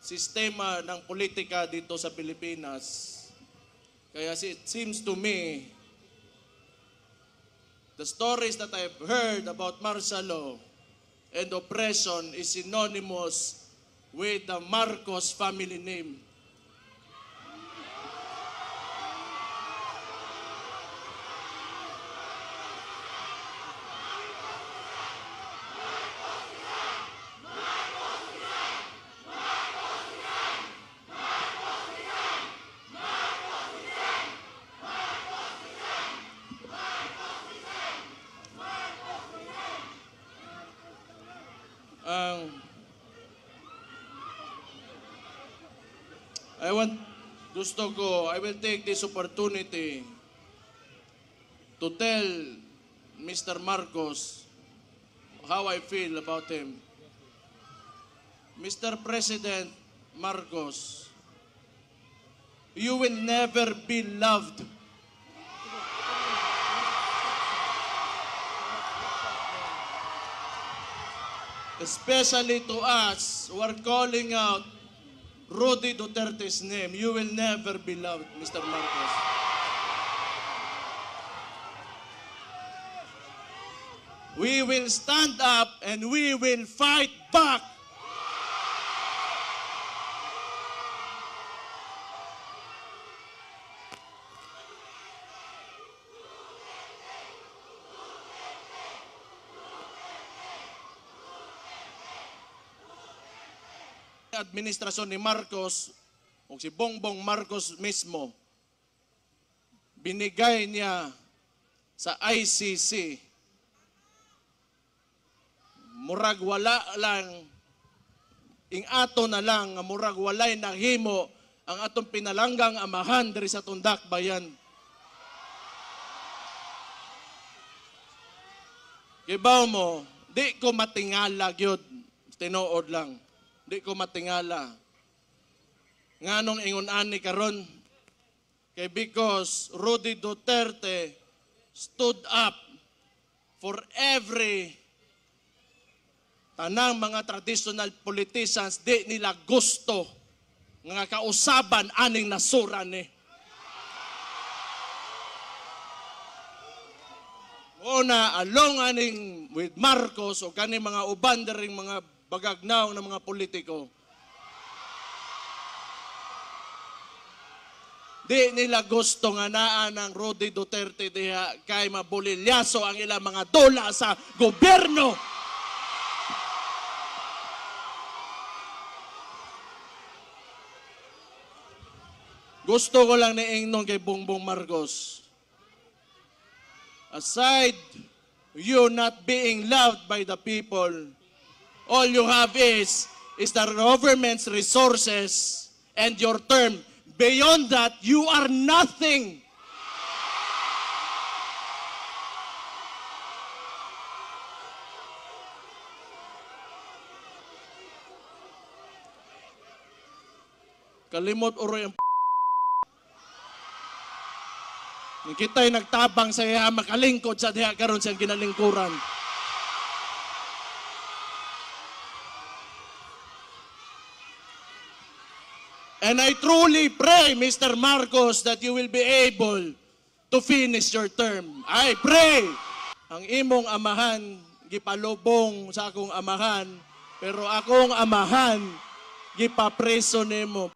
sistema ng politika dito sa Pilipinas. Kaya it seems to me, the stories that I've heard about martial law and oppression is synonymous with the Marcos family name. I will take this opportunity to tell Mr. Marcos how I feel about him. Mr. President Marcos, you will never be loved. Especially to us who are calling out Rudy Duterte's name, you will never be loved, Mr. Marcos. We will stand up and we will fight back. Administrasyon ni Marcos o si Bongbong Marcos mismo, binigay niya sa ICC. Murag wala lang, ing ato na lang, murag walay nahimo ang atong pinalanggang amahan diri sa Tundak Bayan. Kibaw mo, di ko matingala gyud, tinuod lang. Di ko matingala. Nganong ingon ani karon kay because Rudy Duterte stood up for every tanang mga traditional politicians di nila gusto nga kausaban aning nasura ni. Una along aning with Marcos o kani mga uban dering mga bagagnaw ng mga politiko. Di nila gusto nga naa ng Rudy Duterte diha kay mabulilyaso ang ilang mga dola sa gobyerno. Gusto ko lang niingnon kay Bongbong Marcos. Aside you not being loved by the people, all you have is the government's resources and your term. Beyond that, you are nothing. Kalimot oroy ang kita'y nagtabang sa iya makalingkod sa diha karon siyang ginalingkuran. And I truly pray, Mr. Marcos, that you will be able to finish your term. I pray. Ang imong amahan, gipalubong sa akong amahan, pero akong amahan, gipapreso nimo.